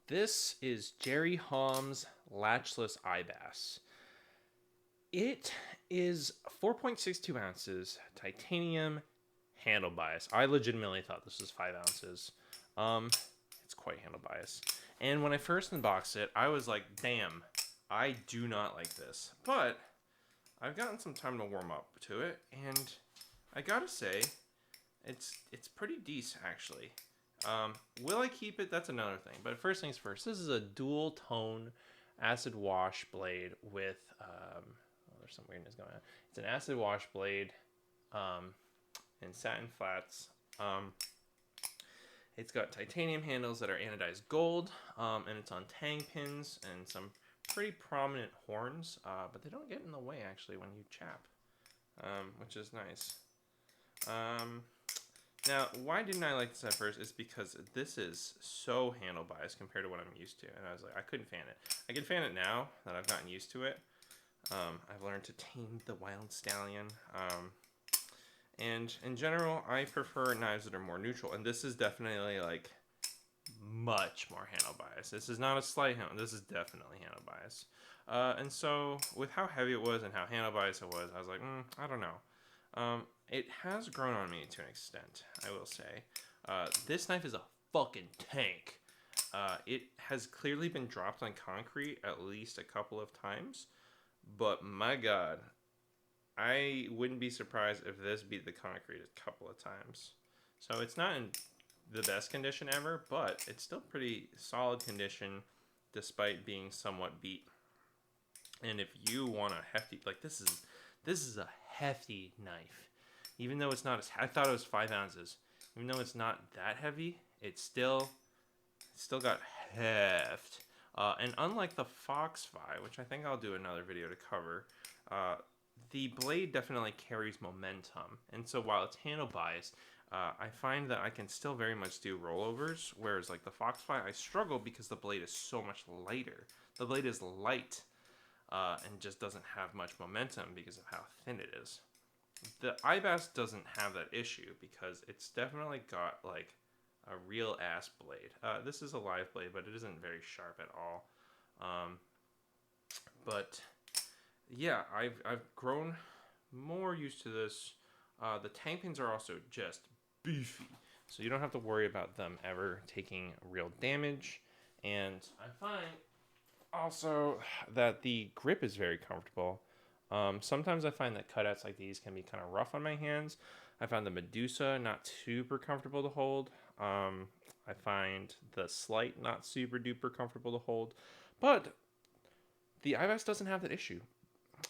This is Jerry Hom's latchless Ibas. It is 4.62 ounces titanium handle bias. I legitimately thought this was 5 ounces. Um, it's quite handle bias. And when I first unboxed it, I was like, damn, I do not like this. But I've gotten some time to warm up to it, and I gotta say, it's pretty decent actually. Will I keep it? That's another thing. But first things first, this is a dual tone acid wash blade with, there's some weirdness going on. It's an acid wash blade and satin flats. It's got titanium handles that are anodized gold, and it's on tang pins and some pretty prominent horns, but they don't get in the way actually when you chap, which is nice. Now, why didn't I like this at first is because this is so handle biased compared to what I'm used to. And I was like, I couldn't fan it. I can fan it now that I've gotten used to it. I've learned to tame the wild stallion. And in general, I prefer knives that are more neutral. And this is definitely like much more handle biased. This is not a slight handle. This is definitely handle biased. And so with how heavy it was and how handle biased it was, I was like, I don't know. It has grown on me to an extent, I will say. This knife is a fucking tank. It has clearly been dropped on concrete at least a couple of times, but my god, I wouldn't be surprised if this beat the concrete a couple of times. So it's not in the best condition ever, but it's still pretty solid condition despite being somewhat beat. And if you want a hefty, like this is a hefty knife. Even though it's not as, I thought it was 5 ounces. Even though it's not that heavy, it's still got heft. And unlike the Foxfire, which I think I'll do another video to cover, the blade definitely carries momentum. And so while it's handle biased, I find that I can still very much do rollovers, whereas like the Foxfire, I struggle because the blade is so much lighter. The blade is light and just doesn't have much momentum because of how thin it is. The Ibas doesn't have that issue because it's definitely got like a real ass blade. This is a live blade, but it isn't very sharp at all. But yeah, I've grown more used to this. The tank pins are also just beefy, so you don't have to worry about them ever taking real damage. And I find also that the grip is very comfortable. Sometimes I find that cutouts like these can be kind of rough on my hands. I found the Medusa not super comfortable to hold. I find the Slight not super duper comfortable to hold. But the Ibas doesn't have that issue.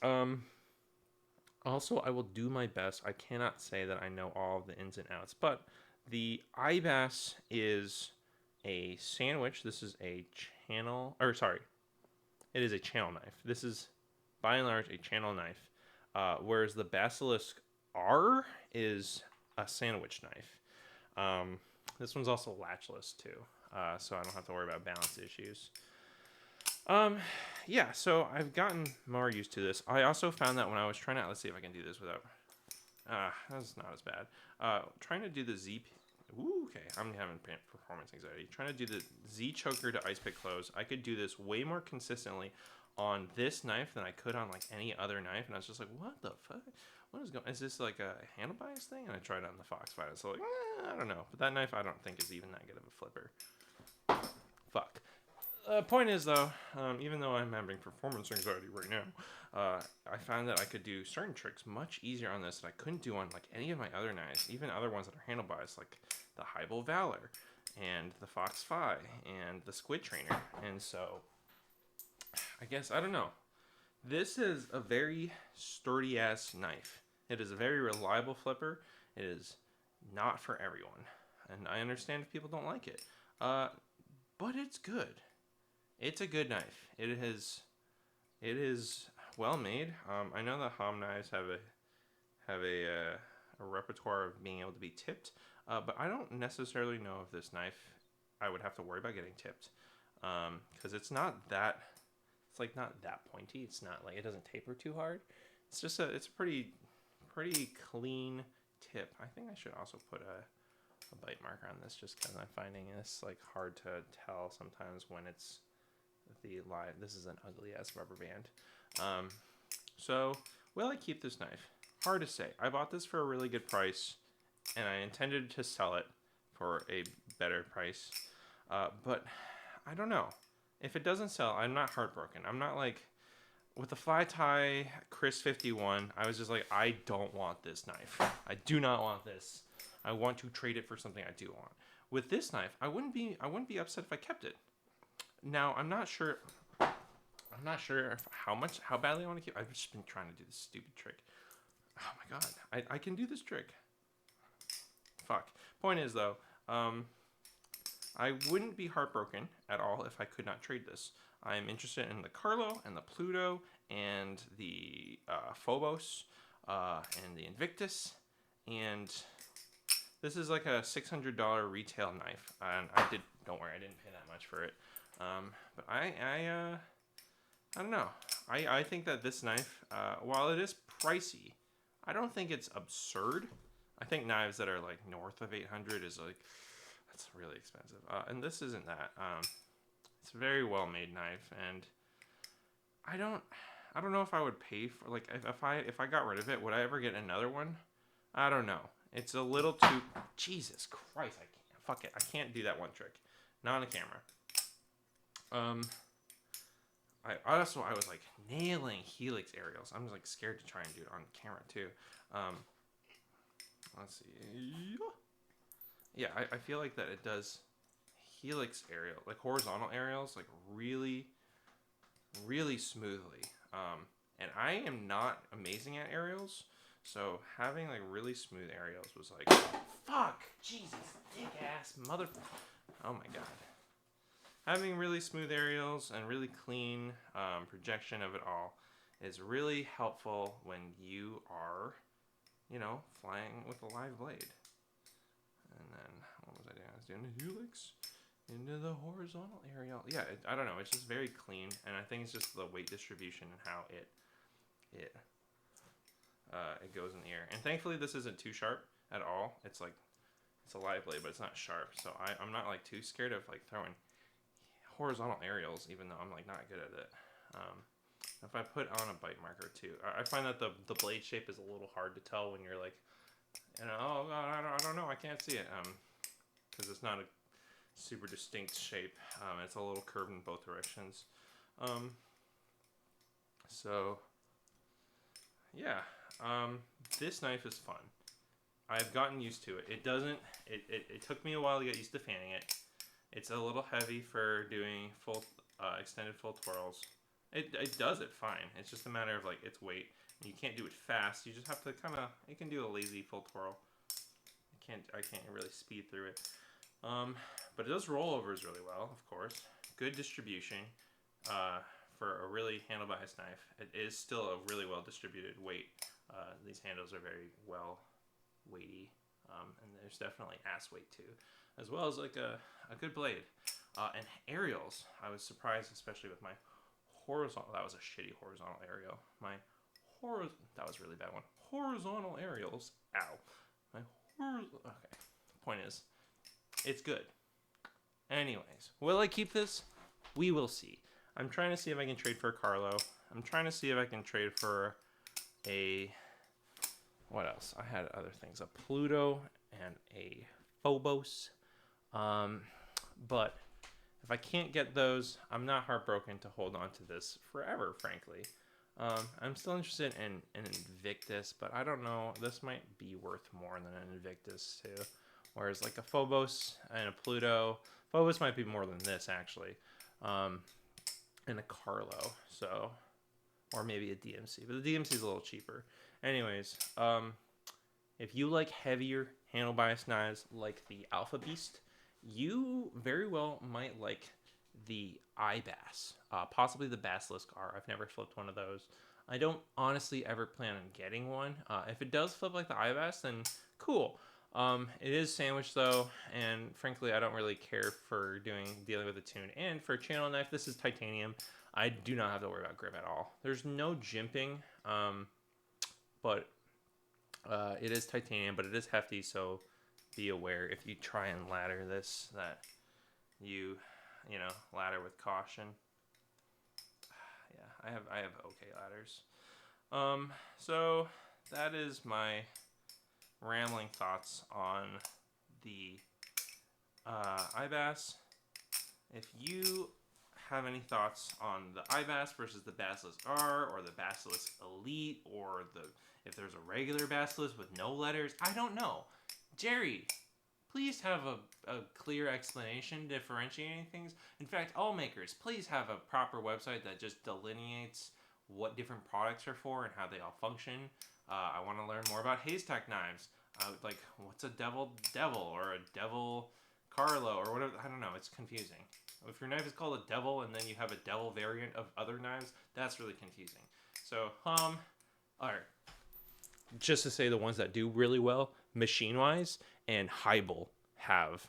Also, I will do my best. I cannot say that I know all of the ins and outs, but the Ibas is a sandwich. This is a channel, or sorry, it is a channel knife. This is by and large a channel knife, whereas the Basilisk R is a sandwich knife. This one's also latchless too, so I don't have to worry about balance issues. Yeah, so I've gotten more used to this. I also found that when I was trying to, let's see if I can do this without, that's not as bad. Trying to do the Z, ooh, okay, I'm having performance anxiety. Trying to do the Z choker to ice pick close, I could do this way more consistently on this knife than I could on like any other knife, and I was just like, what the fuck? What is going? Is this like a handle bias thing? And I tried it on the Foxfire. So like, I don't know. But that knife I don't think is even that good of a flipper. Fuck. Point is though, even though I'm having performance anxiety right now, I found that I could do certain tricks much easier on this that I couldn't do on like any of my other knives, even other ones that are handle bias, like the Hybel Valor and the Foxfire and the Squid Trainer. And so I guess, I don't know. This is a very sturdy ass knife. It is a very reliable flipper. It is not for everyone. And I understand if people don't like it. But it's good. It's a good knife. It is well made. I know that Hom knives have a repertoire of being able to be tipped. But I don't necessarily know if this knife I would have to worry about getting tipped. Because it's not that, it's like not that pointy. It's not like, it doesn't taper too hard. It's just it's a pretty clean tip. I think I should also put a bite marker on this just because I'm finding this like hard to tell sometimes when it's the live. This is an ugly ass rubber band. So will I keep this knife? Hard to say. I bought this for a really good price, and I intended to sell it for a better price. But I don't know. If it doesn't sell, I'm not heartbroken. I'm not like with the fly tie Chris 51. I was just like, I don't want this knife. I do not want this. I want to trade it for something I do want. With this knife, I wouldn't be upset if I kept it. Now I'm not sure if how badly I want to keep. I've just been trying to do this stupid trick. Oh my god, I can do this trick. Fuck. Point is though, I wouldn't be heartbroken at all if I could not trade this. I'm interested in the Carlo and the Pluto and the Phobos and the Invictus, and this is like a $600 retail knife, and don't worry, I didn't pay that much for it. But I don't know. I think that this knife, while it is pricey, I don't think it's absurd. I think knives that are like north of 800 is like, that's really expensive. And this isn't that. It's a very well made knife, and I don't know if I would pay for, like, if I got rid of it, would I ever get another one? I don't know. It's a little too, Jesus Christ, fuck it. I can't do that one trick. Not on a camera. I was like nailing helix aerials. I'm just like scared to try and do it on camera too. Let's see. Yeah, I feel like that it does helix aerial, like horizontal aerials, like really, really smoothly. And I am not amazing at aerials, so having like really smooth aerials was like, fuck, Jesus, dick ass mother. Oh my god. Having really smooth aerials and really clean projection of it all is really helpful when you are, you know, flying with a live blade. And then, what was I doing? I was doing the helix into the horizontal aerial. Yeah, I don't know. It's just very clean, and I think it's just the weight distribution and how it goes in the air. And thankfully, this isn't too sharp at all. It's like, it's a live blade, but it's not sharp. So I'm not like too scared of like throwing horizontal aerials, even though I'm like not good at it. If I put on a bite marker too, I find that the blade shape is a little hard to tell when you're like, you know, oh god, I don't know, I can't see it, because it's not a super distinct shape. It's a little curved in both directions. So yeah, this knife is fun. I've gotten used to it. It took me a while to get used to fanning it. It's a little heavy for doing full, extended full twirls. It does it fine. It's just a matter of like its weight. You can't do it fast. You just have to you can do a lazy full twirl. I can't really speed through it. But it does rollovers really well, of course. Good distribution for a really handle-biased knife. It is still a really well distributed weight. These handles are very well weighty, and there's definitely ass weight too, as well as like a good blade. And aerials, I was surprised, especially with my horizontal. That was a shitty horizontal aerial. That was a really bad one. Horizontal aerials. Ow. Okay. Point is, it's good. Anyways, will I keep this? We will see. I'm trying to see if I can trade for a Carlo. I'm trying to see if I can trade for a, what else? I had other things. A Pluto and a Phobos. But if I can't get those, I'm not heartbroken to hold on to this forever, frankly. I'm still interested in Invictus, but I don't know. This might be worth more than an Invictus too. Whereas like a Phobos and a Pluto, Phobos might be more than this actually, and a Carlo. So, or maybe a DMC, but the DMC is a little cheaper. Anyways, if you like heavier handle bias knives like the Alpha Beast, you very well might like the I-Bas, possibly the Basilisk R. I've never flipped one of those. I don't honestly ever plan on getting one. If it does flip like the I-Bas, then cool. It is sandwiched though, and frankly, I don't really care for dealing with a tune. And for a channel knife, this is titanium. I do not have to worry about grip at all. There's no jimping, but it is titanium, but it is hefty, so be aware if you try and ladder this that you know, ladder with caution. Yeah, I have okay ladders. So that is my rambling thoughts on the Ibas. If you have any thoughts on the Ibas versus the Basilisk R or the Basilisk Elite, or if there's a regular Basilisk with no letters, I don't know. Jerry, please have a clear explanation differentiating things. In fact, all makers, please have a proper website that just delineates what different products are for and how they all function. I want to learn more about haystack knives. Like, what's a devil or a devil Carlo or whatever? I don't know. It's confusing. If your knife is called a devil and then you have a devil variant of other knives, that's really confusing. So, all right. Just to say the ones that do really well, Machine-Wise and Hybel have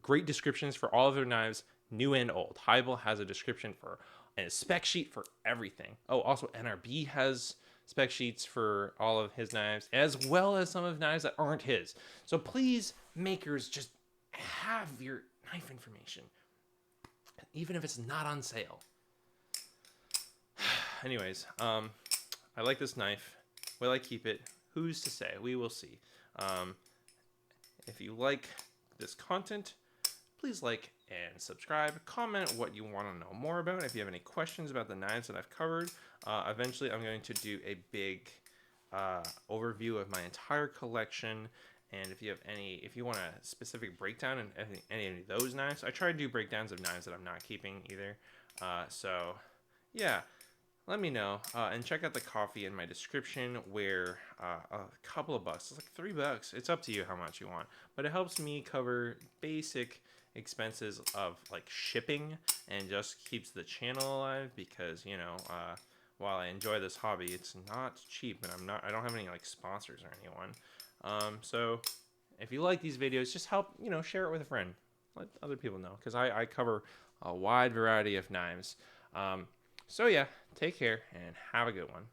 great descriptions for all of their knives, new and old. Hybel has a description for and a spec sheet for everything. Oh, also NRB has spec sheets for all of his knives, as well as some of the knives that aren't his. So please, makers, just have your knife information, even if it's not on sale. Anyways, I like this knife. Will I keep it? Who's to say? We will see. If you like this content, please like and subscribe. Comment what you want to know more about. If you have any questions about the knives that I've covered, eventually I'm going to do a big overview of my entire collection. And if you want a specific breakdown in any of those knives, I try to do breakdowns of knives that I'm not keeping either. So yeah, let me know. And check out the coffee in my description, where a couple of bucks, it's like $3. It's up to you how much you want, but it helps me cover basic expenses of like shipping and just keeps the channel alive, because you know, while I enjoy this hobby, it's not cheap, and I don't have any like sponsors or anyone. So if you like these videos, just help, you know, share it with a friend. Let other people know, because I cover a wide variety of knives. So yeah, take care and have a good one.